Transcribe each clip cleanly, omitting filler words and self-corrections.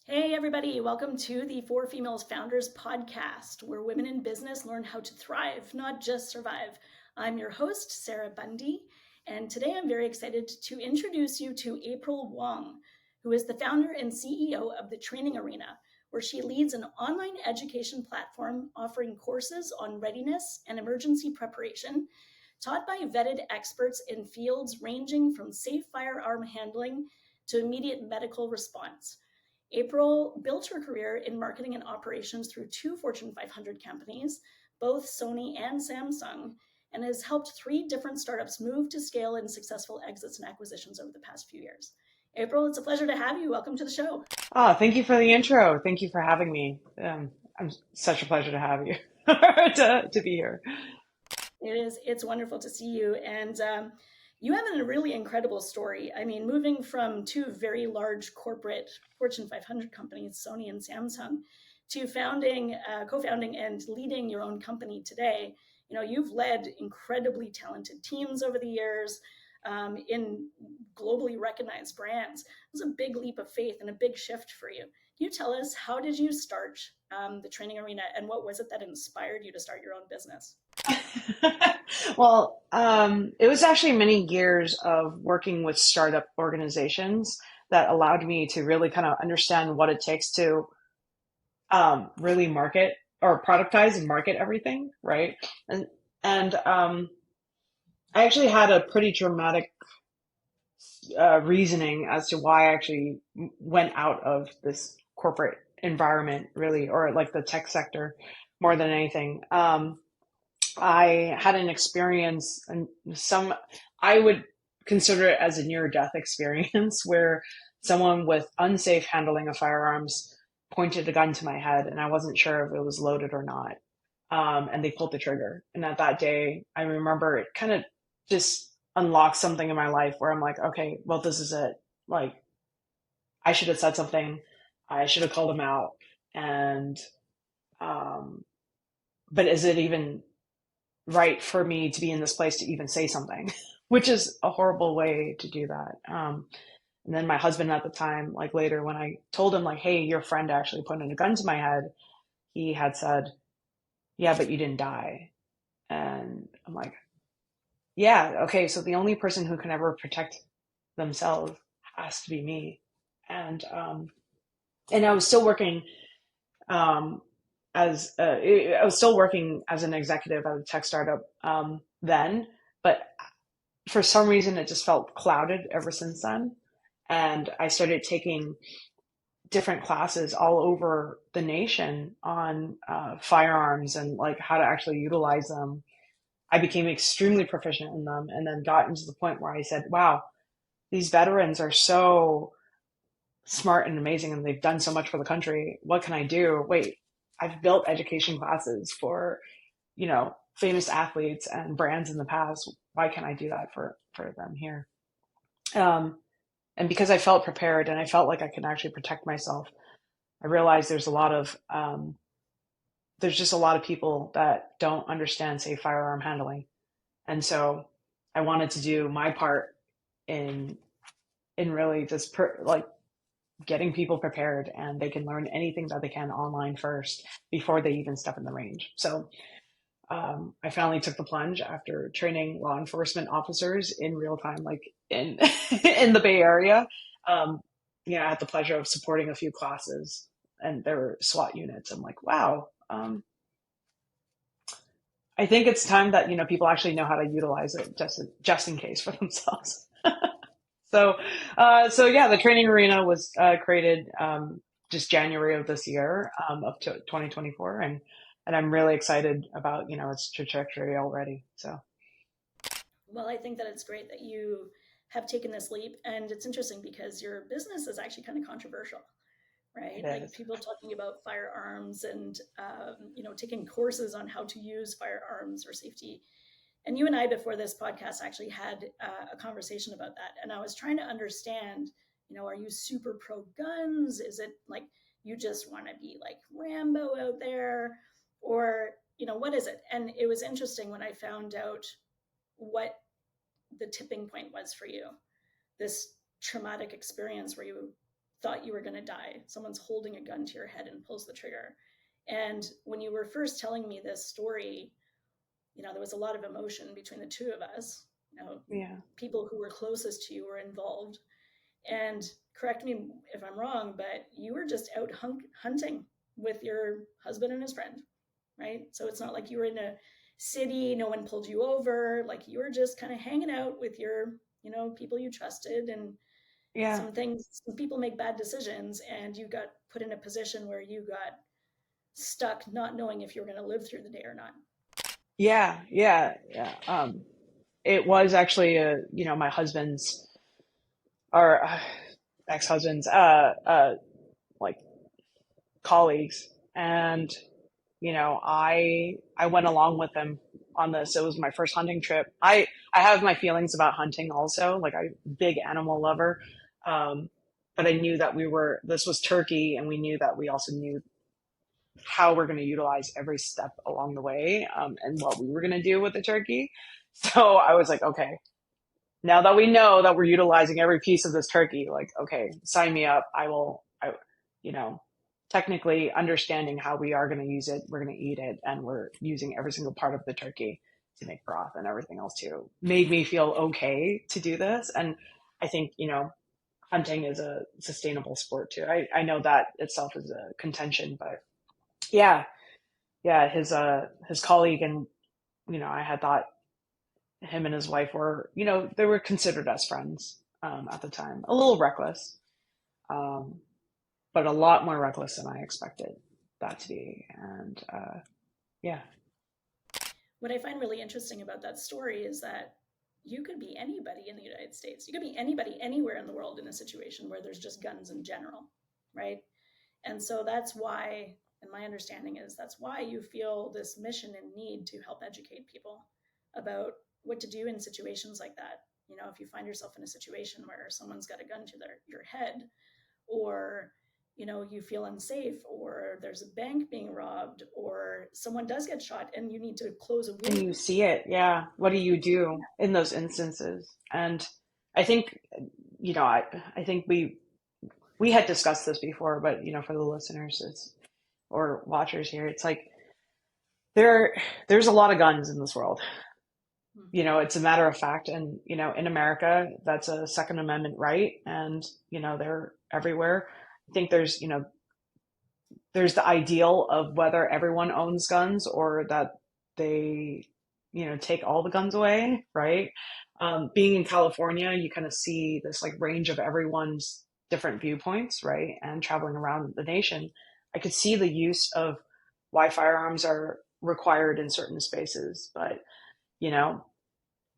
Hey, everybody, welcome to the For Females Founders podcast, where women in business learn how to thrive, not just survive. I'm your host, Sarah Bundy, and today I'm very excited to introduce you to April Wong, who is the founder and CEO of The Training Arena, where she leads an online education platform offering courses on readiness and emergency preparation, taught by vetted experts in fields ranging from safe firearm handling to immediate medical response. April built her career in marketing and operations through two Fortune 500 companies, both Sony and Samsung, and has helped three different startups move to scale in successful exits and acquisitions over the past few years. April, it's a pleasure to have you. Welcome to the show. Thank you for the intro. Thank you for having me. I'm such a pleasure to have you to be here. It's wonderful to see you. And you have a really incredible story. I mean, moving from two very large corporate Fortune 500 companies, Sony and Samsung, to co-founding and leading your own company today. You've led incredibly talented teams over the years in globally recognized brands. It was a big leap of faith and a big shift for you. Can you tell us, how did you start the Training Arena, and what was it that inspired you to start your own business? Well, it was actually many years of working with startup organizations that allowed me to really kind of understand what it takes to really market or productize and market everything, right? And I actually had a pretty dramatic reasoning as to why I actually went out of this corporate environment, really, or like the tech sector more than anything. I had an experience, and I would consider it as a near-death experience, where someone with unsafe handling of firearms pointed a gun to my head, and I wasn't sure if it was loaded or not. And they pulled the trigger. And at that day, I remember it kind of just unlocked something in my life where I'm like, okay, well, this is it. Like, I should have said something. I should have called them out. And, but is it even right for me to be in this place to even say something, which is a horrible way to do that. And then my husband at the time, like later when I told him like, hey, your friend actually pointed a gun to my head, he had said, yeah, but you didn't die. And I'm like, yeah, okay. So the only person who can ever protect themselves has to be me. And I was still working, um, I was still working as an executive at a tech startup, then, but for some reason it just felt clouded ever since then. And I started taking different classes all over the nation on firearms and like how to actually utilize them. I became extremely proficient in them, and then got into the point where I said, wow, these veterans are so smart and amazing and they've done so much for the country. What can I do? Wait, I've built education classes for, famous athletes and brands in the past. Why can't I do that for them here? Um, and because I felt prepared and I felt like I could actually protect myself, I realized there's just a lot of people that don't understand safe firearm handling. And so I wanted to do my part in really just like getting people prepared, and they can learn anything that they can online first before they even step in the range. So I finally took the plunge after training law enforcement officers in real time, like in in the Bay Area. Um, I had the pleasure of supporting a few classes, and there were SWAT units. I'm like, wow. I think it's time that people actually know how to utilize it just in case for themselves. So yeah, the training arena was created just January of this year, up to 2024, and I'm really excited about its trajectory already. So Well, I think that it's great that you have taken this leap. And it's interesting because your business is actually kind of controversial, it right? Like is. people talking about firearms and, taking courses on how to use firearms or safety. And you and I, before this podcast, actually had a conversation about that. And I was trying to understand, are you super pro guns? Is it like you just want to be like Rambo out there? Or, what is it? And it was interesting when I found out what the tipping point was for you, this traumatic experience where you thought you were going to die. Someone's holding a gun to your head and pulls the trigger. And when you were first telling me this story, there was a lot of emotion between the two of us. Yeah. People who were closest to you were involved. And correct me if I'm wrong, but you were just out hunting with your husband and his friend, right? So it's not like you were in a city, no one pulled you over. Like you were just kind of hanging out with your, people you trusted. And Yeah. some people make bad decisions, and you got put in a position where you got stuck not knowing if you were going to live through the day or not. Yeah. Yeah. Yeah. It was actually, my husband's or ex-husband's, like colleagues. And, I went along with them on this. It was my first hunting trip. I have my feelings about hunting also. Like I'm a big animal lover. Um, but I knew that this was Turkey, and we knew that we also knew how we're going to utilize every step along the way, and what we were going to do with the turkey. So I was like, okay, now that we know that we're utilizing every piece of this turkey, like, okay, sign me up. You know, technically understanding how we are going to use it, we're going to eat it, and we're using every single part of the turkey to make broth and everything else too, made me feel okay to do this. And I think, hunting is a sustainable sport too. I know that itself is a contention, but yeah, yeah, his colleague, and, I had thought him and his wife were, they were considered as friends, at the time. A little reckless, um, but a lot more reckless than I expected that to be. And yeah. What I find really interesting about that story is that you could be anybody in the United States. You could be anybody anywhere in the world in a situation where there's just guns in general, right? And so that's why, and my understanding is that's why you feel this mission and need to help educate people about what to do in situations like that. If you find yourself in a situation where someone's got a gun to your head, or you feel unsafe, or there's a bank being robbed, or someone does get shot and you need to close a And wound. you see it, yeah. What do you do in those instances? And I think, I think we had discussed this before, but, for the listeners, or watchers here, it's like there's a lot of guns in this world. It's a matter of fact. And, in America, that's a Second Amendment right. And, they're everywhere. I think there's the ideal of whether everyone owns guns, or that they, take all the guns away, right? Being in California, you kind of see this like range of everyone's different viewpoints, right? And traveling around the nation, I could see the use of why firearms are required in certain spaces. But,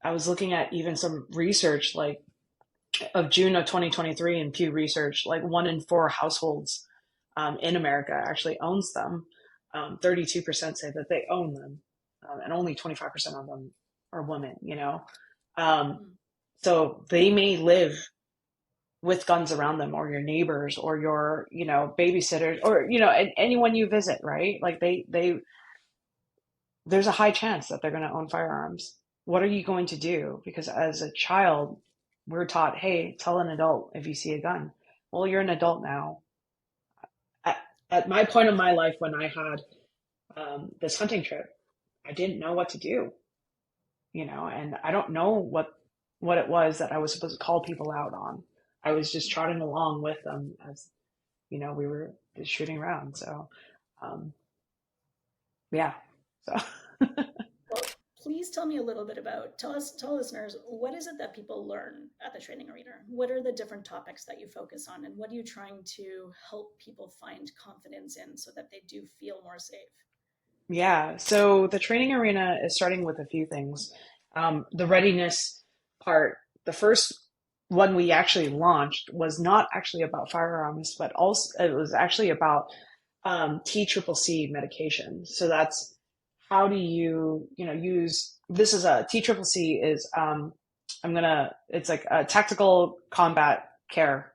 I was looking at even some research, like of June of 2023 in Pew Research, like 1 in 4 households, in America actually owns them. 32% say that they own them, and only 25% of them are women. So they may live with guns around them, or your neighbors, or your, babysitters, or, anyone you visit, right? Like there's a high chance that they're going to own firearms. What are you going to do? Because as a child, we're taught, hey, tell an adult if you see a gun. Well, you're an adult now. At my point in my life, when I had, this hunting trip, I didn't know what to do, and I don't know what it was that I was supposed to call people out on. I was just trotting along with them as, we were just shooting around. So, yeah. So. Well, please tell me a little bit about, tell listeners, what is it that people learn at the training arena? What are the different topics that you focus on, and what are you trying to help people find confidence in so that they do feel more safe? Yeah, so the training arena is starting with a few things. The readiness part, the first one we actually launched was not actually about firearms, but also it was actually about, TCCC medication. So that's how do you, use, this is a TCCC is, it's like a tactical combat care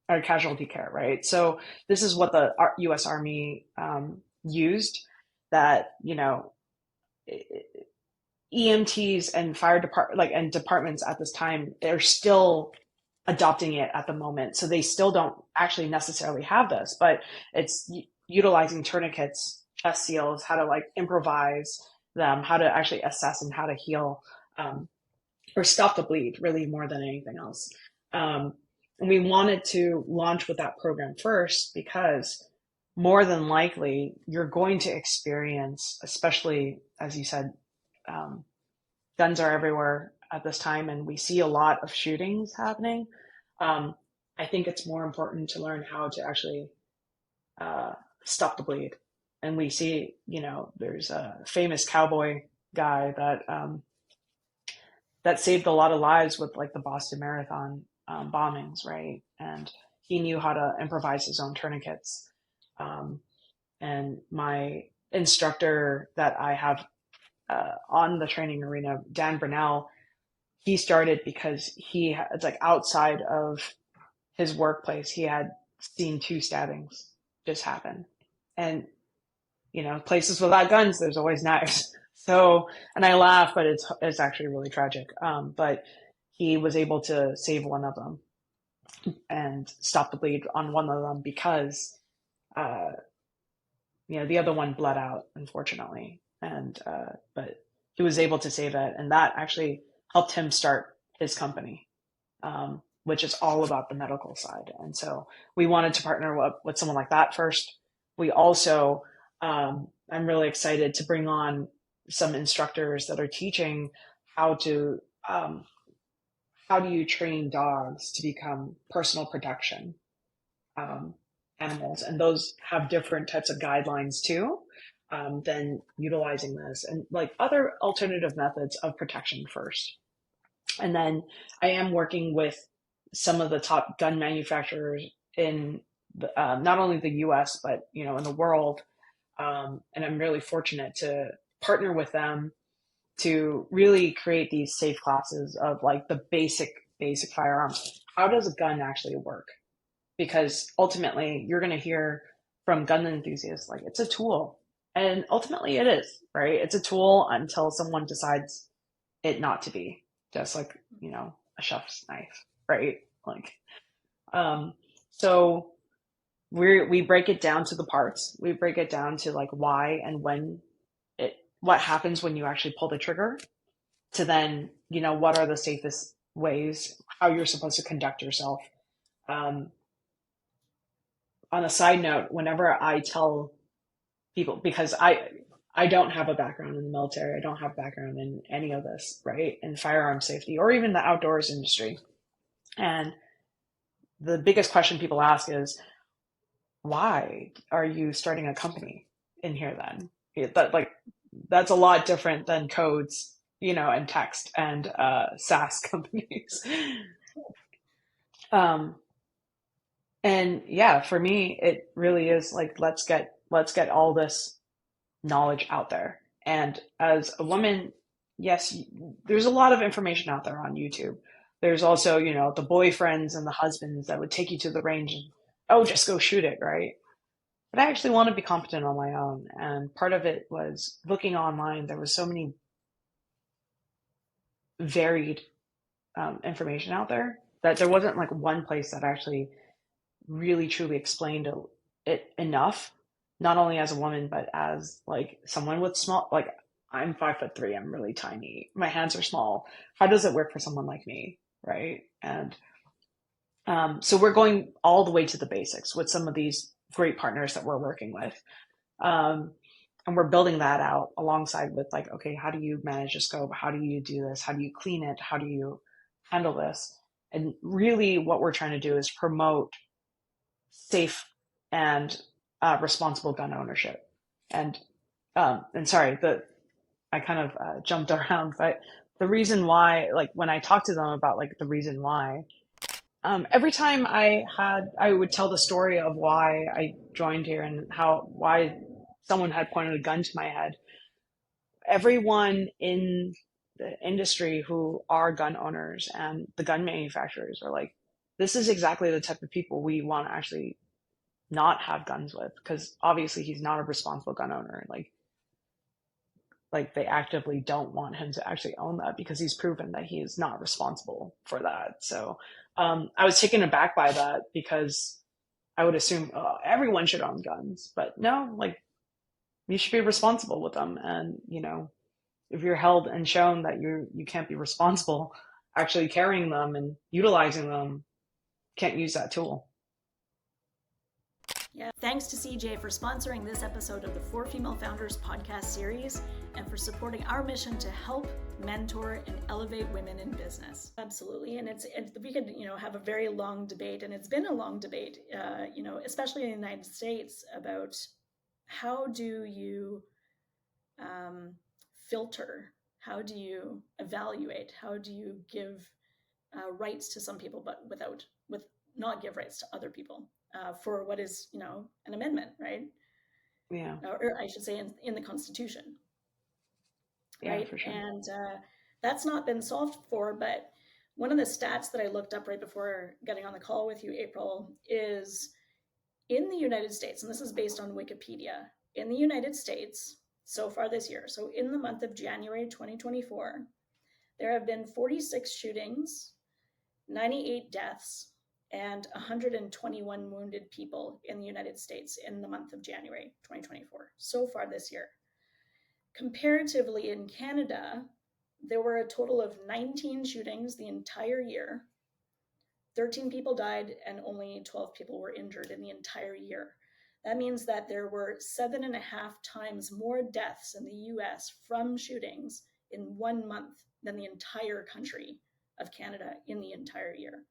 or casualty care, right? So this is what the U.S. Army, used, that, EMTs and fire department, like, and departments at this time, they're still adopting it at the moment. So they still don't actually necessarily have this, but it's utilizing tourniquets, chest seals, how to like improvise them, how to actually assess and how to heal, or stop the bleed really more than anything else. And we wanted to launch with that program first because more than likely you're going to experience, especially as you said, um, guns are everywhere at this time, and we see a lot of shootings happening. Um, I think it's more important to learn how to actually uh, stop the bleed. And we see, there's a famous cowboy guy that saved a lot of lives with like the Boston Marathon bombings, right? And he knew how to improvise his own tourniquets. Um, and my instructor that I have on the training arena, Dan Brunell, he started because it's like outside of his workplace, he had seen two stabbings just happen. And, places without guns, there's always knives. So, and I laugh, but it's actually really tragic. But he was able to save one of them and stop the bleed on one of them because, uh, the other one bled out, unfortunately. But he was able to save it. And that actually helped him start his company, which is all about the medical side. And so we wanted to partner with someone like that first. We also, I'm really excited to bring on some instructors that are teaching how do you train dogs to become personal protection animals, and those have different types of guidelines too. Than utilizing this and like other alternative methods of protection first. And then I am working with some of the top gun manufacturers in not only the US, but, in the world. And I'm really fortunate to partner with them to really create these safe classes of like the basic firearms. How does a gun actually work? Because ultimately you're going to hear from gun enthusiasts, like it's a tool. And ultimately it is, right? It's a tool until someone decides it not to be, just like, a chef's knife, right? Like, so we break it down to the parts. We break it down to like why and what happens when you actually pull the trigger, to then, what are the safest ways, how you're supposed to conduct yourself. Um, on a side note, whenever I tell people, because I don't have a background in the military, I don't have a background in any of this, right? In firearm safety or even the outdoors industry. And the biggest question people ask is, why are you starting a company in here then? That's a lot different than codes, and text and SaaS companies. um, and yeah, for me, it really is like, let's get all this knowledge out there. And as a woman, yes, there's a lot of information out there on YouTube. There's also, the boyfriends and the husbands that would take you to the range and, oh, just go shoot it, right? But I actually want to be competent on my own. And part of it was looking online. There was so many varied information out there that there wasn't like one place that actually really truly explained it enough, not only as a woman, but as like someone with small, like I'm 5'3", I'm really tiny. My hands are small. How does it work for someone like me? Right. And so we're going all the way to the basics with some of these great partners that we're working with. And we're building that out alongside with like, okay, how do you manage a scope? How do you do this? How do you clean it? How do you handle this? And really what we're trying to do is promote safe and responsible gun ownership. And sorry, I kind of jumped around, but the reason why, like when I talked to them about like the reason why, every time I would tell the story of why I joined here and why someone had pointed a gun to my head. Everyone in the industry who are gun owners and the gun manufacturers are like, this is exactly the type of people we want to actually not have guns with, because obviously he's not a responsible gun owner. Like like they actively don't want him to actually own that because he's proven that he is not responsible for that. So I was taken aback by that because I would assume everyone should own guns, but no, like you should be responsible with them. And, if you're held and shown that you can't be responsible actually carrying them and utilizing them, can't use that tool. Yeah. Thanks to CJ for sponsoring this episode of the For Female Founders podcast series and for supporting our mission to help, mentor, and elevate women in business. Absolutely. And we could, have a very long debate, and it's been a long debate, especially in the United States, about how do you filter, how do you evaluate, how do you give rights to some people, but not give rights to other people. For what is, an amendment, right? Yeah. Or I should say in the Constitution. Yeah, right? for sure. And that's not been solved for, but one of the stats that I looked up right before getting on the call with you, April, is in the United States, and this is based on Wikipedia, in the United States, so far this year, so in the month of January 2024, there have been 46 shootings, 98 deaths, and 121 wounded people in the United States in the month of January 2024, so far this year. Comparatively, in Canada, there were a total of 19 shootings the entire year. 13 people died and only 12 people were injured in the entire year. That means that there were 7.5 times more deaths in the US from shootings in 1 month than the entire country of Canada in the entire year.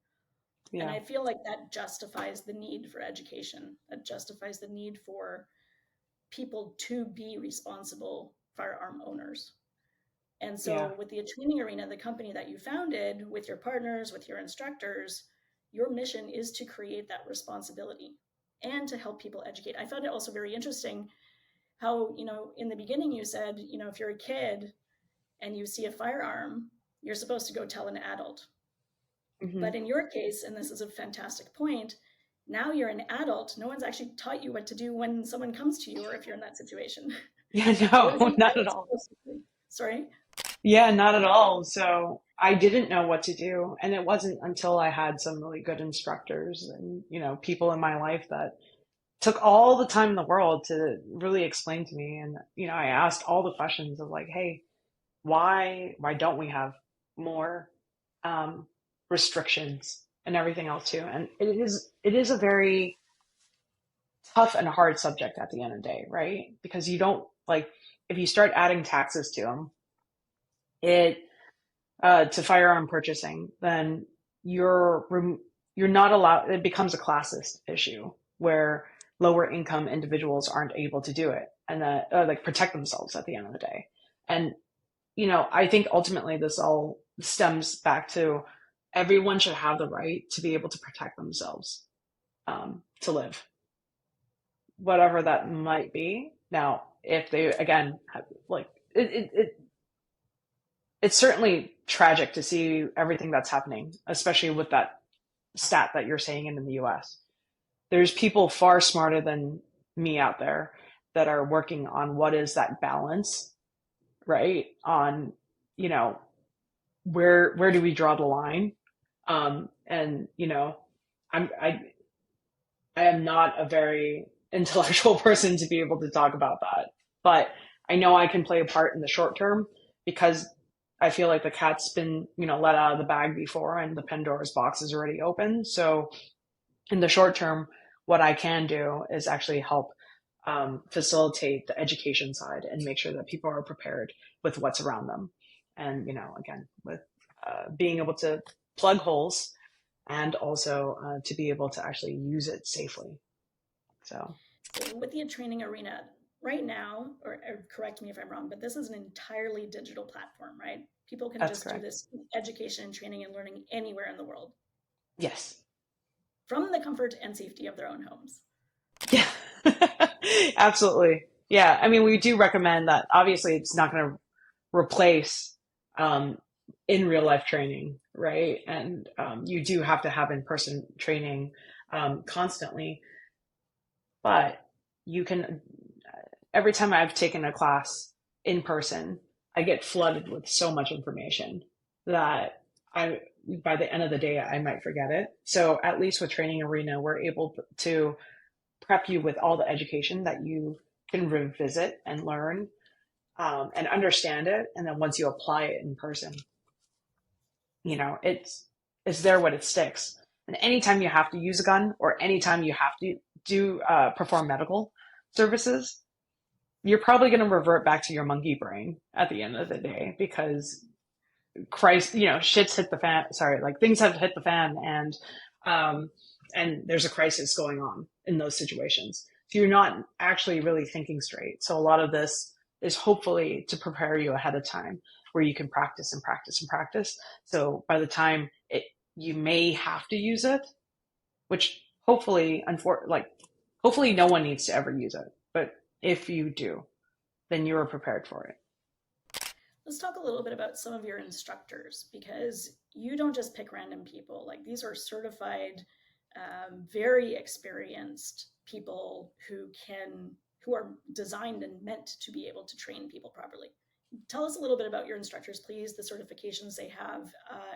Yeah. And I feel like that justifies the need for education. That justifies the need for people to be responsible firearm owners. And so with the Training Arena, the company that you founded with your partners, with your instructors, your mission is to create that responsibility and to help people educate. I found it also very interesting how, in the beginning you said, if you're a kid and you see a firearm, you're supposed to go tell an adult. Mm-hmm. But in your case, and this is a fantastic point, now you're an adult. No one's actually taught you what to do when someone comes to you or if you're in that situation. Yeah, no, not at all. Sorry? Yeah, not at all. So I didn't know what to do. And it wasn't until I had some really good instructors and, people in my life that took all the time in the world to really explain to me. And, I asked all the questions of like, hey, why don't we have more restrictions and everything else too? And it is a very tough and hard subject at the end of the day, right? Because you don't if you start adding taxes to them, to firearm purchasing, then you're not allowed. It becomes a classist issue where lower income individuals aren't able to do it and protect themselves at the end of the day. And I think ultimately this all stems back to everyone should have the right to be able to protect themselves, to live, whatever that might be. Now, if they again have, it's certainly tragic to see everything that's happening, especially with that stat that you're saying in the US. There's people far smarter than me out there that are working on what is that balance, right? On, where do we draw the line? And, I am not a very intellectual person to be able to talk about that, but I know I can play a part in the short term because I feel like the cat's been, let out of the bag before and the Pandora's box is already open. So in the short term, what I can do is actually help facilitate the education side and make sure that people are prepared with what's around them. And, again, with being able to plug holes and also to be able to actually use it safely. So with the Training Arena, right now, or correct me if I'm wrong, but this is an entirely digital platform, right? People can That's just correct. Do this education, training, and learning anywhere in the world. Yes. From the comfort and safety of their own homes. Yeah, absolutely. Yeah, I mean, we do recommend that. Obviously, it's not going to replace in real life training, right? And you do have to have in-person training constantly. But you can, every time I've taken a class in person, I get flooded with so much information that by the end of the day, I might forget it. So at least with Training Arena, we're able to prep you with all the education that you can revisit and learn, and understand it. And then once you apply it in person, it's there when it sticks. And anytime you have to use a gun or anytime you have to perform medical services, you're probably going to revert back to your monkey brain at the end of the day because Christ, shit's hit the fan. Sorry, like things have hit the fan, um, and there's a crisis going on in those situations. So you're not actually really thinking straight. So a lot of this is hopefully to prepare you ahead of time, where you can practice and practice and practice. So by the time you may have to use it, which hopefully no one needs to ever use it, but if you do, then you are prepared for it. Let's talk a little bit about some of your instructors, because you don't just pick random people. Like, these are certified, very experienced people who are designed and meant to be able to train people properly. Tell us a little bit about your instructors, please, the certifications they have,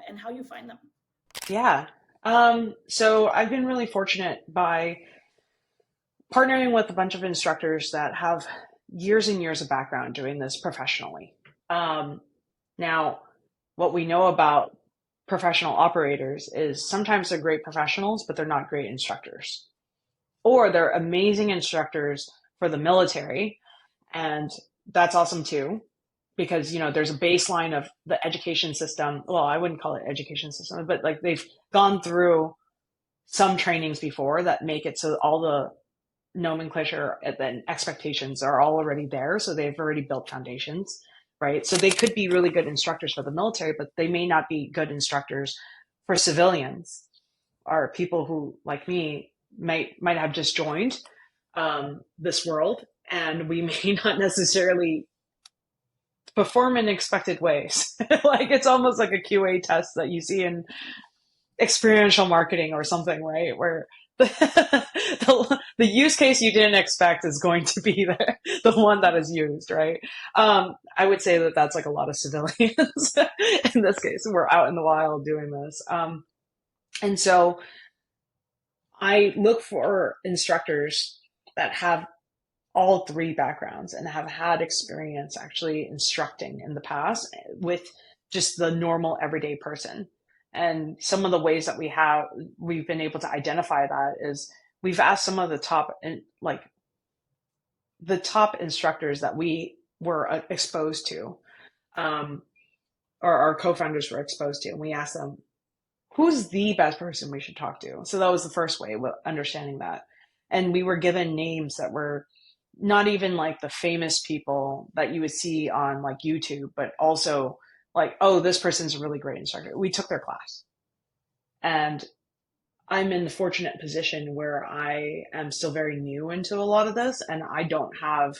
and how you find them. Yeah. So I've been really fortunate by partnering with a bunch of instructors that have years and years of background doing this professionally. Now, what we know about professional operators is sometimes they're great professionals, but they're not great instructors. Or they're amazing instructors for the military, and that's awesome too, because there's a baseline of the education system. Well, I wouldn't call it education system, but like they've gone through some trainings before that make it so all the nomenclature and then expectations are all already there. So they've already built foundations, right? So they could be really good instructors for the military, but they may not be good instructors for civilians or people who, like me, might have just joined this world, and we may not necessarily perform in expected ways. Like it's almost like a QA test that you see in experiential marketing or something, right? Where the use case you didn't expect is going to be the one that is used, right? I would say that that's like a lot of civilians in this case. We're out in the wild doing this. And so I look for instructors that have all three backgrounds and have had experience actually instructing in the past with just the normal everyday person. And some of the ways that we've been able to identify that is we've asked some of the top instructors that we were exposed to, or our co-founders were exposed to, and we asked them, who's the best person we should talk to? So that was the first way of understanding that. And we were given names that were not even like the famous people that you would see on like YouTube, but also like, oh, this person's a really great instructor. We took their class. And I'm in the fortunate position where I am still very new into a lot of this, and I don't have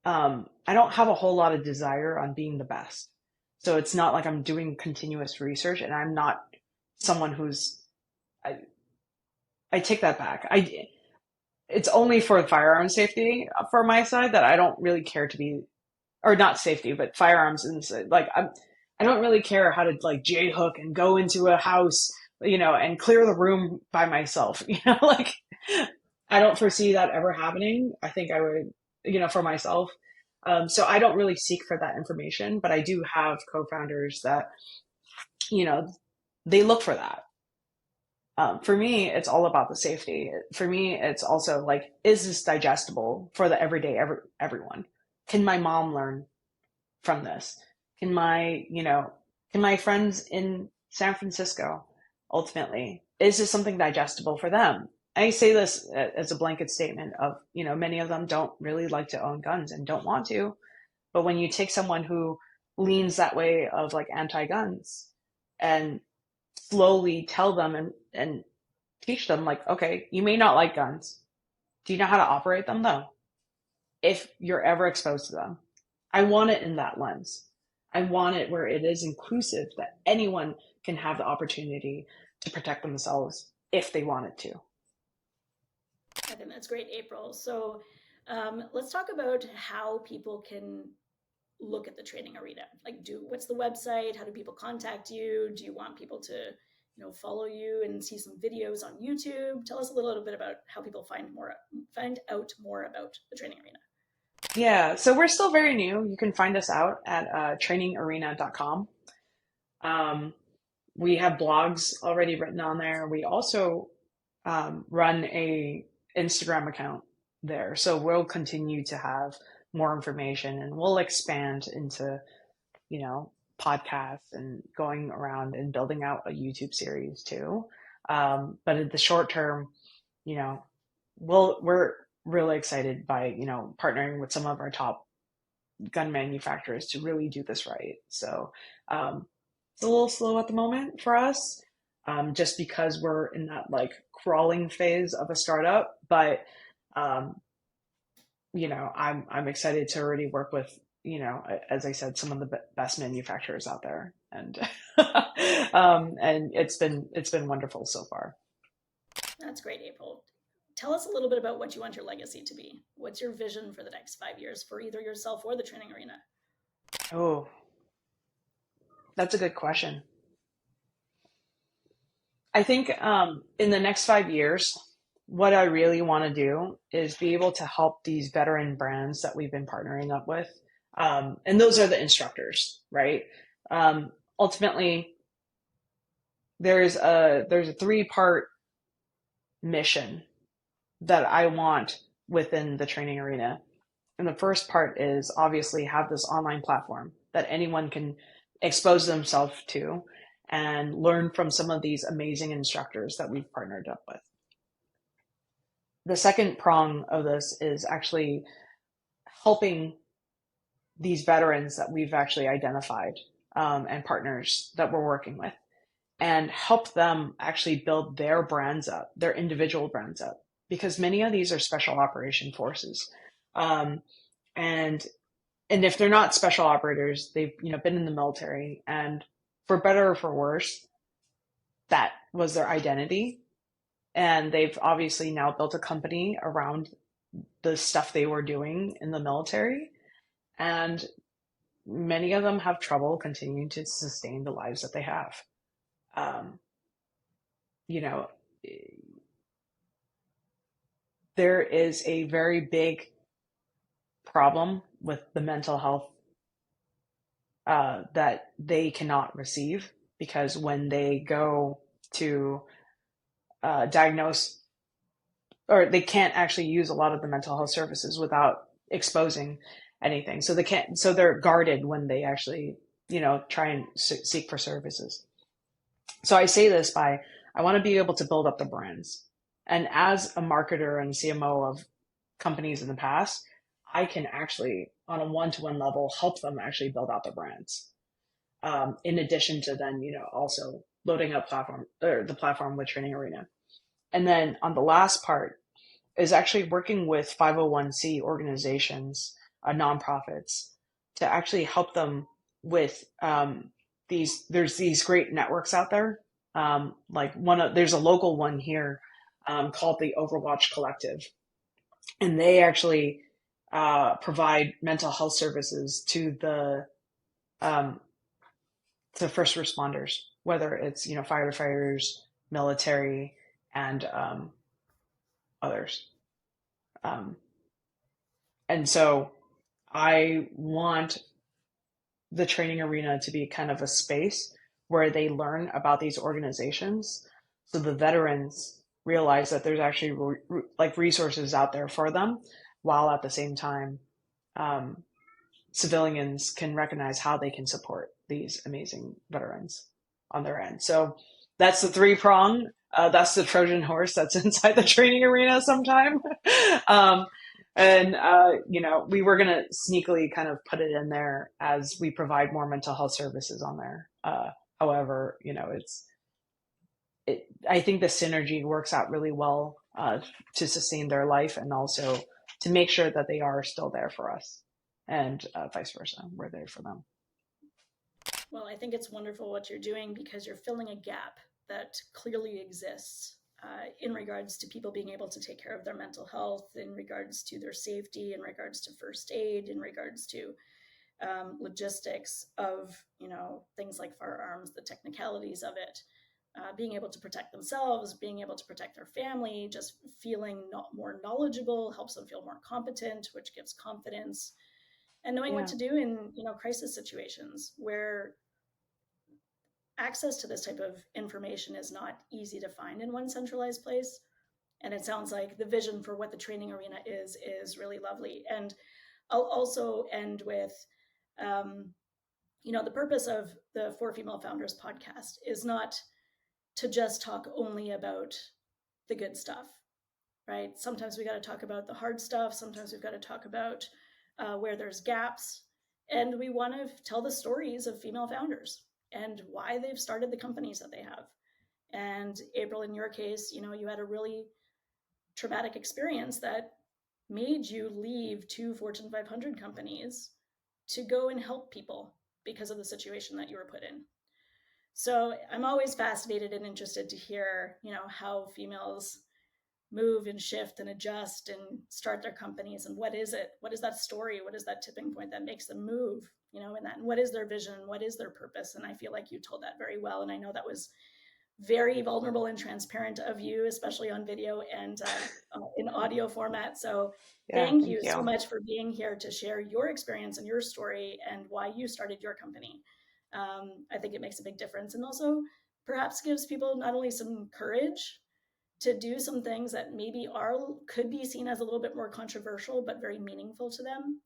a whole lot of desire on being the best. So it's not like I'm doing continuous research, and I'm not someone I take that back. It's only for firearm safety for my side that I don't really care to be, or not safety, but firearms. And like, I don't really care how to like J hook and go into a house, and clear the room by myself, like I don't foresee that ever happening. I think I would, for myself. So I don't really seek for that information, but I do have co-founders that, they look for that. For me, it's all about the safety. For me, it's also like, is this digestible for the everyday everyone? Can my mom learn from this? Can my friends in San Francisco ultimately, is this something digestible for them? I say this as a blanket statement of, many of them don't really like to own guns and don't want to. But when you take someone who leans that way of like anti-guns and slowly tell them and teach them like, okay, you may not like guns. Do you know how to operate them though? If you're ever exposed to them, I want it in that lens. I want it where it is inclusive, that anyone can have the opportunity to protect themselves if they wanted to. I think that's great, April. So Let's talk about how people can look at the training arena. Like, what's the website? How do people contact you? Do you want people to, follow you and see some videos on YouTube? Tell us a little bit about how people find out more about the training arena. Yeah, so we're still very new. You can find us out at trainingarena.com. Um, we have blogs already written on there. We also run a Instagram account there, so we'll continue to have more information, and we'll expand into podcasts and going around and building out a YouTube series too. But in the short term, you know, we're really excited by partnering with some of our top gun manufacturers to really do this right. So it's a little slow at the moment for us, just because we're in that like crawling phase of a startup. But um, I'm excited to already work with as I said, some of the best manufacturers out there, and and it's been wonderful so far. That's great, April. Tell us a little bit about what you want your legacy to be. What's your vision for the next 5 years for either yourself or the training arena? Oh, that's a good question. I think in the next 5 years, what I really want to do is be able to help these veteran brands that we've been partnering up with. And those are the instructors, right? Ultimately, there's a three-part mission that I want within the training arena. And the first part is obviously have this online platform that anyone can expose themselves to and learn from some of these amazing instructors that we've partnered up with. The second prong of this is actually helping these veterans that we've actually identified, and partners that we're working with, and help them actually build their brands up, their individual brands up, because many of these are special operation forces. Um, and and if they're not special operators, they've been in the military, and for better or for worse, that was their identity. And they've obviously now built a company around the stuff they were doing in the military. And many of them have trouble continuing to sustain the lives that they have. Um, you know, there is a very big problem with the mental health that they cannot receive, because when they go to diagnose, or they can't actually use a lot of the mental health services without exposing anything. So they can't, so they're guarded when they actually, try and seek for services. So I say this I want to be able to build up the brands. And as a marketer and CMO of companies in the past, I can actually, on a one-to-one level, help them actually build out their brands. In addition to then, also loading up the platform with Training Arena. And then on the last part is actually working with 501c organizations, nonprofits, to actually help them with there's these great networks out there. Like there's a local one here called the Overwatch Collective, and they actually provide mental health services um, to first responders, whether it's firefighters, military, and others. Um, and so I want the training arena to be kind of a space where they learn about these organizations, so the veterans realize that there's actually like resources out there for them, while at the same time um, civilians can recognize how they can support these amazing veterans on their end. So that's the three prong. That's the Trojan horse that's inside the training arena sometime. um, and, we were going to sneakily kind of put it in there as we provide more mental health services on there. However, I think the synergy works out really well to sustain their life, and also to make sure that they are still there for us, and vice versa. We're there for them. Well, I think it's wonderful what you're doing, because you're filling a gap that clearly exists in regards to people being able to take care of their mental health, in regards to their safety, in regards to first aid, in regards to logistics of, things like firearms, the technicalities of it, being able to protect themselves, being able to protect their family, just feeling more knowledgeable helps them feel more competent, which gives confidence, and knowing what Yeah. to do in, crisis situations where access to this type of information is not easy to find in one centralized place. And it sounds like the vision for what the training arena is really lovely. And I'll also end with, um, the purpose of the Four Female Founders podcast is not to just talk only about the good stuff, right? Sometimes we got to talk about the hard stuff. Sometimes we've got to talk about where there's gaps. And we want to tell the stories of female founders and why they've started the companies that they have. And April, in your case, you had a really traumatic experience that made you leave two Fortune 500 companies to go and help people because of the situation that you were put in. So I'm always fascinated and interested to hear, how females move and shift and adjust and start their companies, and what is it? What is that story? What is that tipping point that makes them move? And what is their vision? What is their purpose? And I feel like you told that very well. And I know that was very vulnerable and transparent of you, especially on video and in audio format. So Yeah. thank Thank you so you. much for being here to share your experience and your story and why you started your company. I think it makes a big difference, and also perhaps gives people not only some courage to do some things that maybe could be seen as a little bit more controversial, but very meaningful to them.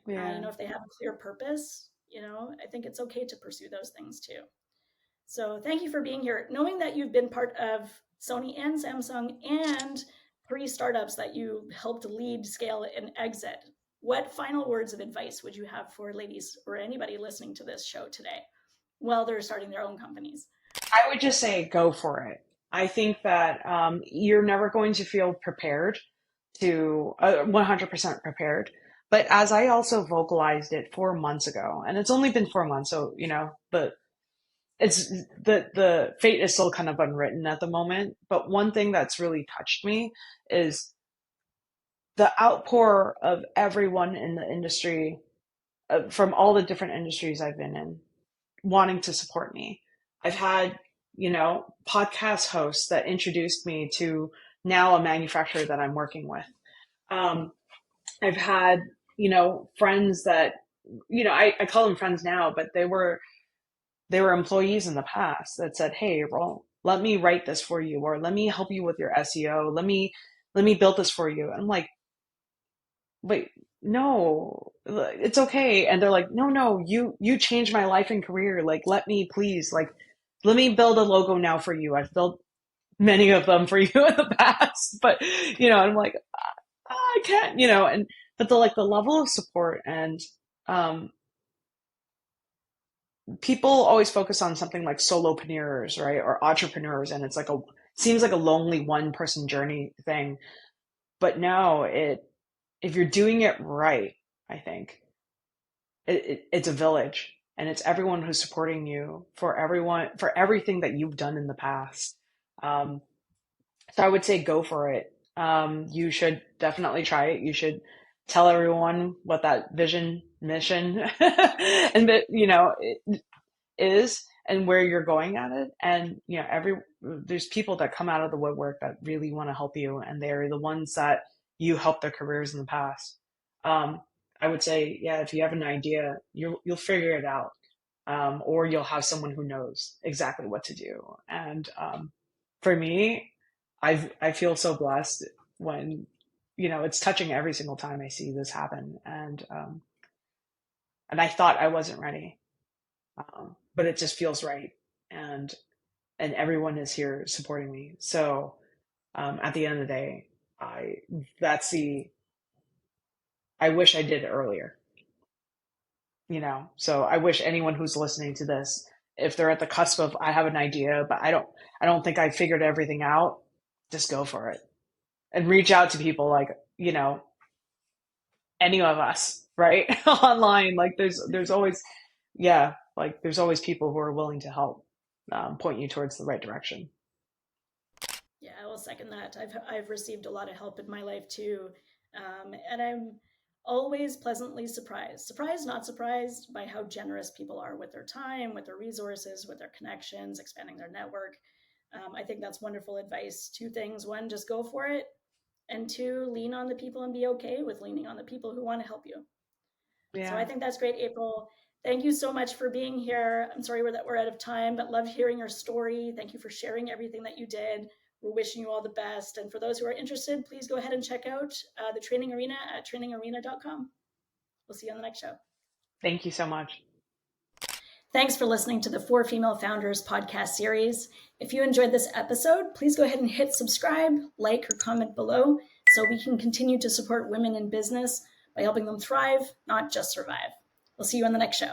Yeah. If they have a clear purpose, I think it's okay to pursue those things too. So thank you for being here. Knowing that you've been part of Sony and Samsung and 3 startups that you helped lead, scale, and exit, what final words of advice would you have for ladies or anybody listening to this show today while they're starting their own companies? I would just say go for it. I think that you're never going to feel prepared to 100% prepared. But as I also vocalized it 4 months ago, and it's only been 4 months, so it's the fate is still kind of unwritten at the moment. But one thing that's really touched me is the outpour of everyone in the industry, from all the different industries I've been in, wanting to support me. I've had, podcast hosts that introduced me to now a manufacturer that I'm working with. Um, I've had, friends that, I call them friends now, but they were employees in the past that said, "Hey, well, let me write this for you, or let me help you with your SEO. Let me build this for you." And I'm like, "Wait, no, it's okay." And they're like, "No, no, you changed my life and career. Like, let me please, like, let me build a logo now for you. I've built many of them for you in the past, but I'm like, I can't, and but the level of support and um people always focus on something like solopreneurs, right? Or entrepreneurs, and it's like seems like a lonely one person journey thing. But no, if you're doing it right, I think it's a village, and it's everyone who's supporting you for everything that you've done in the past. Um, so I would say go for it. You should definitely try it. You should tell everyone what that vision, mission, and that is and where you're going at it. And there's people that come out of the woodwork that really want to help you, and they're the ones that you helped their careers in the past. um, I would say, yeah, if you have an idea, you'll figure it out, or you'll have someone who knows exactly what to do. And for me, I feel so blessed when it's touching every single time I see this happen. And I thought I wasn't ready, but it just feels right, and everyone is here supporting me. So at the end of the day, I that's the I wish I did it earlier. So I wish anyone who's listening to this, if they're at the cusp of I have an idea, but I don't think I figured everything out, just go for it and reach out to people like any of us, right? Online, like there's always, yeah, like there's always people who are willing to help, point you towards the right direction. Yeah, I will second that. I've received a lot of help in my life too, and I'm always pleasantly surprised, not surprised by how generous people are with their time, with their resources, with their connections, expanding their network. I think that's wonderful advice. Two things: one, just go for it, and two, lean on the people and be okay with leaning on the people who want to help you. So I Yeah. think that's great, April. Thank you so much for being here. I'm sorry that we're out of time, but love hearing your story. Thank you for sharing everything that you did. We're wishing you all the best. And for those who are interested, please go ahead and check out the Training Arena at trainingarena.com. We'll see you on the next show. Thank you so much. Thanks for listening to the For Female Founders podcast series. If you enjoyed this episode, please go ahead and hit subscribe, like, or comment below so we can continue to support women in business by helping them thrive, not just survive. We'll see you on the next show.